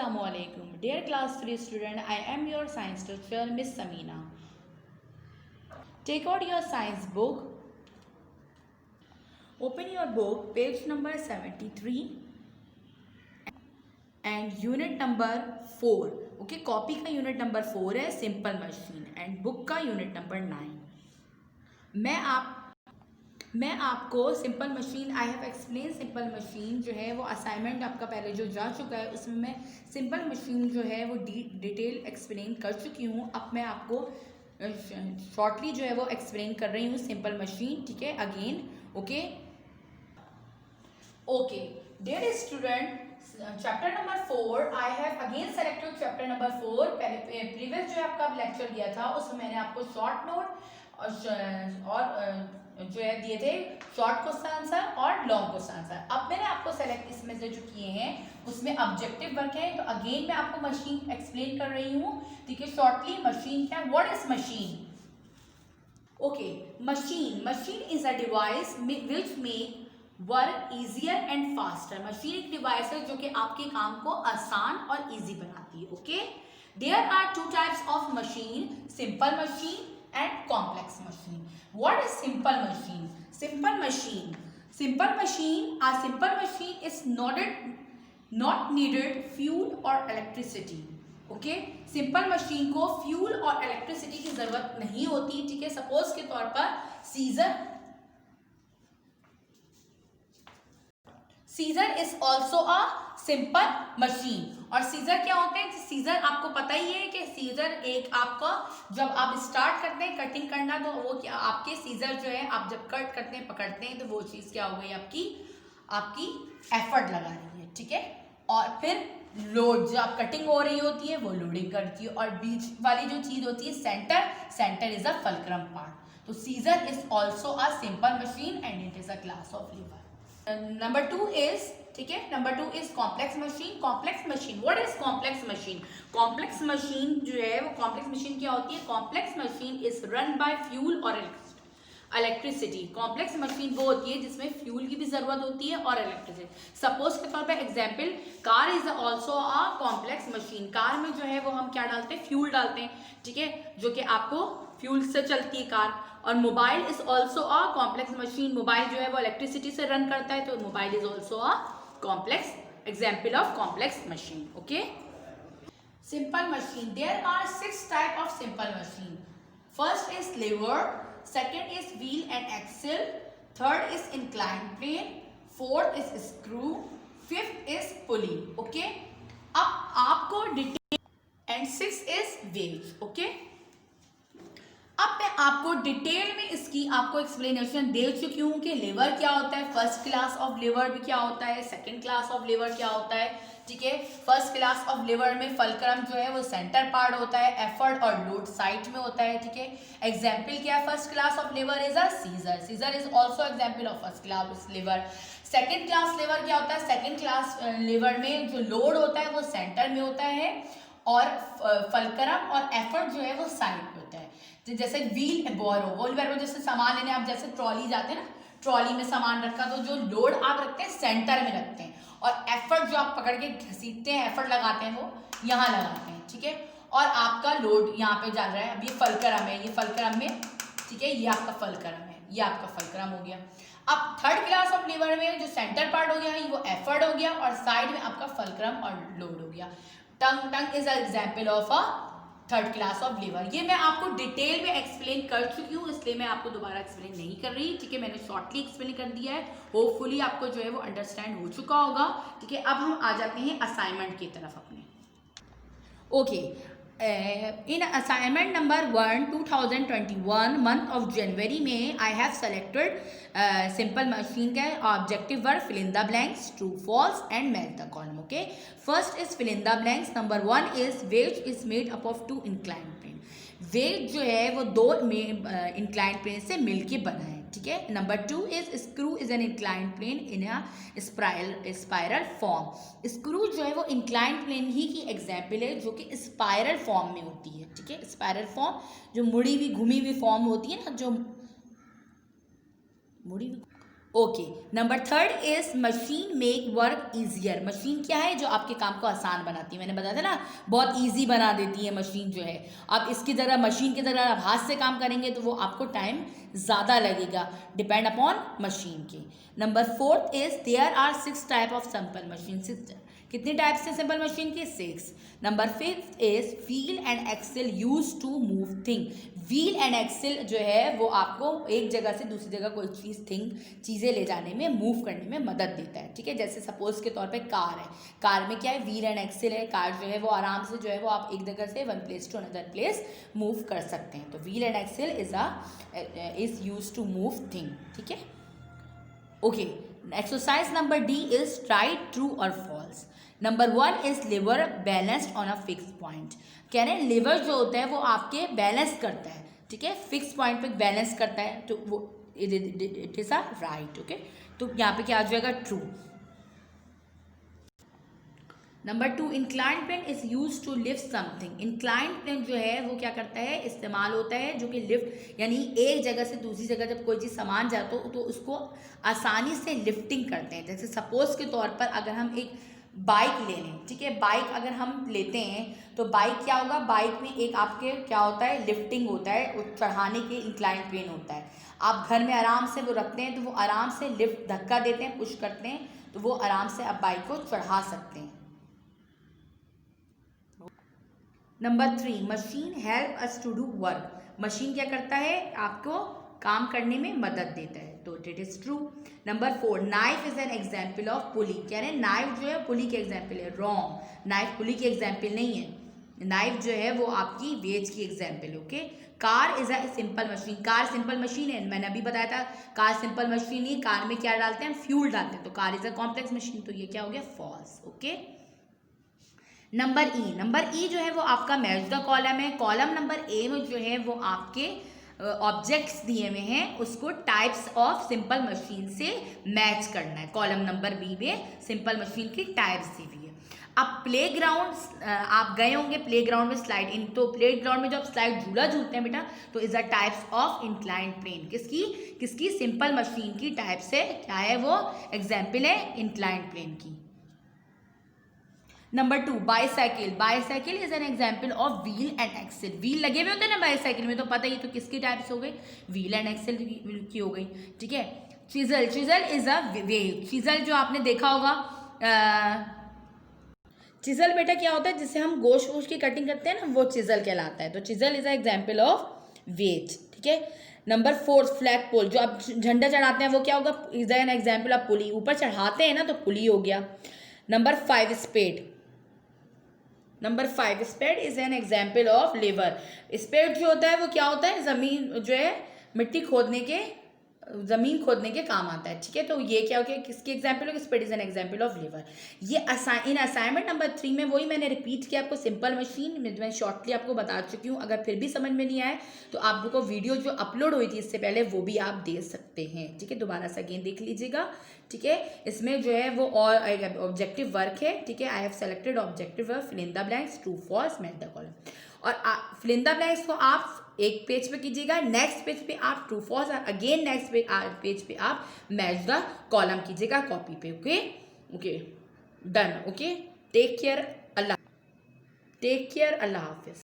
Assalamualaikum. Dear class 3 student, I am your science teacher Miss Samina. Take out your science book. Open your book page number 73 and unit number 4. Okay, copy का unit number 4 है simple machine and book का unit number 9. मैं आपको simple machine I have explain simple machine जो है वो assignment आपका पहले जो जा चुका है उसमें मैं सिंपल मशीन जो है वो डिटेल एक्सप्लेन कर चुकी हूँ. अब मैं आपको शॉर्टली जो है वो एक्सप्लेन कर रही हूँ सिंपल मशीन. ठीक है, again okay dear student, chapter number 4 I have again selected chapter number 4. पहले प्रीवियस जो आपका लेक्चर दिया था उसमें मैंने आपको शॉर्ट नोट और जो है दिए थे शॉर्ट क्वेश्चन आंसर और लॉन्ग क्वेश्चन आंसर. अब मैंने आपको सेलेक्ट इसमें से जो किए हैं उसमें ऑब्जेक्टिव वर्क है. तो अगेन मैं आपको मशीन एक्सप्लेन कर रही हूँ. ठीक है, शॉर्टली मशीन क्या, what is machine. Okay, machine is a device which make work easier and faster. Machine एक डिवाइस है जो कि आपके काम को आसान और इजी बनाती है. Okay, there are two types of machine, simple machine and complex machine. What is simple machine? A simple machine is not needed fuel or electricity. Okay, simple machine को फ्यूल और इलेक्ट्रिसिटी की जरूरत नहीं होती. ठीक है, सपोज के तौर पर scissor is also a simple machine. और सीजर क्या होते हैं, सीजर आपको पता ही है कि सीजर एक आपका जब आप स्टार्ट करते हैं कटिंग करना तो वो क्या आपके सीजर जो है आप जब कट करते हैं पकड़ते हैं तो वो चीज़ क्या हो गई आपकी एफर्ट लगा रही है. ठीक है, और फिर लोड जो आप कटिंग हो रही होती है वो लोडिंग करती है. और बीच वाली जो चीज़ होती है centre is a fulcrum part. तो scissor is also a simple machine and it is a class of lever. Number 2 is, ठीक है, number 2 is complex machine. What is complex machine. Complex machine जो है वो कॉम्प्लेक्स मशीन क्या होती है. Complex machine is run by fuel और electricity. Complex machine वो होती है जिसमें फ्यूल की भी जरूरत होती है और इलेक्ट्रिसिटी. सपोज के तौर पे example, car is also a complex machine. Car में जो है वो हम क्या डालते हैं, फ्यूल डालते हैं. ठीक है, जो कि आपको फ्यूल से चलती है कार. और mobile is also a complex machine. Mobile जो है वो इलेक्ट्रिसिटी से रन करता है तो mobile is also a complex example of complex machine. Okay, simple machine, there are 6 type of simple machine. First is lever, second is wheel and axle, third is inclined plane, fourth is screw, fifth is pulley. Okay, अब आपको detail and 6 is waves. Okay, अब मैं आपको detail में इसकी आपको explanation दे चुकी हूँ कि लीवर क्या होता है, फर्स्ट क्लास ऑफ लीवर भी क्या होता है, सेकंड क्लास ऑफ लीवर क्या होता है. ठीक है, फर्स्ट क्लास ऑफ लीवर में फल्क्रम जो है वो सेंटर पार्ट होता है, एफर्ट और लोड साइड में होता है. ठीक है, एग्जाम्पल क्या है, first class of lever is a scissor is also example of first class lever. Second class lever क्या होता है, सेकेंड क्लास लीवर में जो लोड होता है वो सेंटर में होता है और फल्क्रम और एफर्ट जो है वो साइड में होता है. जैसे व्हील बोरो जैसे सामान लेने आप जैसे ट्रॉली जाते हैं ना, ट्रॉली में सामान रखा तो जो लोड आप रखते हैं सेंटर में रखते हैं और एफर्ट जो आप पकड़ के घसीटते हैं, एफर्ट लगाते हैं वो यहाँ लगाते हैं. ठीक है, और आपका लोड यहाँ पे जा रहा है. अब ये फल्क्रम है, ये फल्क्रम में, ठीक है, ये आपका फल्क्रम है, ये आपका फल्क्रम हो गया. अब थर्ड क्लास ऑफ लीवर में जो सेंटर पार्ट हो गया वो एफर्ट हो गया और साइड में आपका फल्क्रम और लोड हो गया. Tongue is a example of a third class of lever. ये मैं आपको डिटेल में एक्सप्लेन कर चुकी हूँ इसलिए मैं आपको दोबारा एक्सप्लेन नहीं कर रही. ठीक है, मैंने शॉर्टली एक्सप्लेन कर दिया है. होपफुली आपको जो है वो अंडरस्टैंड हो चुका होगा. ठीक है, अब हम आ जाते हैं असाइनमेंट की तरफ अपने. Okay, in assignment number 1 2021 month of January में I have selected simple machine का objective word fill in the blanks, true false and match the column. Okay, first is fill in the blanks. Number 1 is wedge is made up of 2 inclined plane. wedge जो है वो 2 inclined plane से मिलके बना है. ठीक है, number 2 is screw is an inclined plane in a spiral form. Screw जो है वो इंक्लाइंड प्लेन ही की एग्जाम्पल है जो कि स्पाइरल फॉर्म में होती है. ठीक है, स्पाइरल फॉर्म जो मुड़ी हुई घूमी हुई फॉर्म होती है ना, जो मुड़ी हुई. Okay, number third is machine make work easier. Machine क्या है? जो आपके काम को आसान बनाती है। मैंने बताया था ना, बहुत इजी बना देती है मशीन जो है। अब इसकी जगह मशीन की जगह आप हाथ से काम करेंगे तो वो आपको टाइम ज़्यादा लगेगा, डिपेंड अपॉन मशीन के। Number fourth is there are 6 type of simple machine. कितनी टाइप्स हैं सिंपल मशीन की? 6। Number fifth is wheel and axle use to move thing. Wheel and axle जो है वो आपको एक जगह से दूसरी जगह कोई चीज़ें ले जाने में, मूव करने में मदद देता है। ठीक है, जैसे सपोज के तौर पे कार है, कार में क्या है? व्हील एंड एक्सेल है। कार जो है वो आराम से जो है वो आप एक जगह से one place to another place move कर सकते हैं। तो wheel and axle is use to move thing. ठीक है, okay. Exercise number D is right true और false. Number 1 is lever balanced on a fix point. कह रहे हैं लिवर जो होता है वो आपके बैलेंस करता है। ठीक है, फिक्स पॉइंट पे बैलेंस करता है, तो वो it is a right. Okay, तो यहाँ पे क्या आ जाएगा? True. Number 2, inclined plane is use to lift something. Inclined plane जो है वो क्या करता है? इस्तेमाल होता है जो कि लिफ्ट, यानी एक जगह से दूसरी जगह जब कोई चीज़ सामान जाता हो तो उसको आसानी से लिफ्टिंग करते हैं। जैसे सपोज के तौर पर अगर हम एक बाइक ले लें, ठीक है, बाइक अगर हम लेते हैं तो बाइक क्या होगा? बाइक में एक आपके क्या होता है? लिफ्टिंग होता है, चढ़ाने के इंक्लाइंड प्लेन होता है। आप घर में आराम से वो रखते हैं तो वो आराम से लिफ्ट धक्का देते हैं, पुश करते हैं, तो वो आराम से आप बाइक को चढ़ा सकते हैं। Number 3, machine help us to do work. Machine क्या करता है? आपको काम करने में मदद देता है, तो it is true. Number 4, knife is an example of पुली। कह रहे हैं नाइफ जो है पुली की एग्जाम्पल है। रॉन्ग, नाइफ पुली की एग्जाम्पल नहीं है। नाइफ जो है वो आपकी वेज की एग्जाम्पल है। Okay, car is a simple machine. Car simple machine है, मैंने अभी बताया था कार सिंपल मशीन नहीं। कार में क्या डालते हैं? फ्यूल डालते हैं, तो car is a complex machine, तो ये क्या हो गया? फॉल्स। ओके, नंबर ई जो है वो आपका मैच द कॉलम है। कॉलम नंबर ए में जो है वो आपके ऑब्जेक्ट्स दिए हुए हैं, उसको टाइप्स ऑफ सिंपल मशीन से मैच करना है। कॉलम नंबर बी में सिंपल मशीन की टाइप्स दी हुई है। अब प्लेग्राउंड, आप गए होंगे प्लेग्राउंड में स्लाइड इन, तो प्लेग्राउंड में जब स्लाइड झूला झूलते हैं बेटा, तो is a types of inclined plane. किसकी? सिंपल मशीन की टाइप्स है। क्या है वो? एग्जाम्पल है इंक्लाइंड प्लेन की। Number 2, bicycle. Bicycle is an example of wheel and axle. Wheel लगे हुए होते हैं ना बाईसाइकिल में, तो पता ही तो किसकी टाइप्स हो गई? व्हील एंड एक्सेल की हो गई। ठीक है, chisel. Chisel is a well. Chisel जो आपने देखा होगा, चिजल बेटा क्या होता है? जिससे हम गोश्त वोश्त की कटिंग करते हैं ना, वो चिजल कहलाता है। तो chisel is a example of ways. ठीक है, नंबर 4, फ्लैग पोल। जो आप झंडा चढ़ाते हैं वो क्या होगा? Is an example of pulley. ऊपर चढ़ाते हैं ना तो पुली हो गया। Number 5, spade. Number 5, spade is an example of लेबर। स्पेड जो होता है वो क्या होता है? जमीन जो है मिट्टी खोदने के, जमीन खोदने के काम आता है। ठीक है, तो ये क्या हो गया? किसकी एग्जाम्पल होगी? Spade is an example of लेबर। ये इन असाइनमेंट नंबर 3 में वही मैंने रिपीट किया आपको, सिंपल मशीन मैं शॉर्टली आपको बता चुकी हूँ। अगर फिर भी समझ में नहीं आए तो आपको वीडियो जो अपलोड हुई थी इससे पहले वो भी आप दे सकते हैं। ठीक है, दोबारा से अगेन देख लीजिएगा। ठीक है, इसमें जो है वो और ऑब्जेक्टिव वर्क है। ठीक है, I have selected objective work, fill in the blanks, true false, match the column. और फिल इन द ब्लैंक्स को आप एक पेज पे कीजिएगा, नेक्स्ट पेज पे आप ट्रू फॉल्स, और अगेन नेक्स्ट पेज पे आप मैच द कॉलम कीजिएगा कॉपी पे। Okay okay, done. Okay, take care, अल्लाह हाफिज।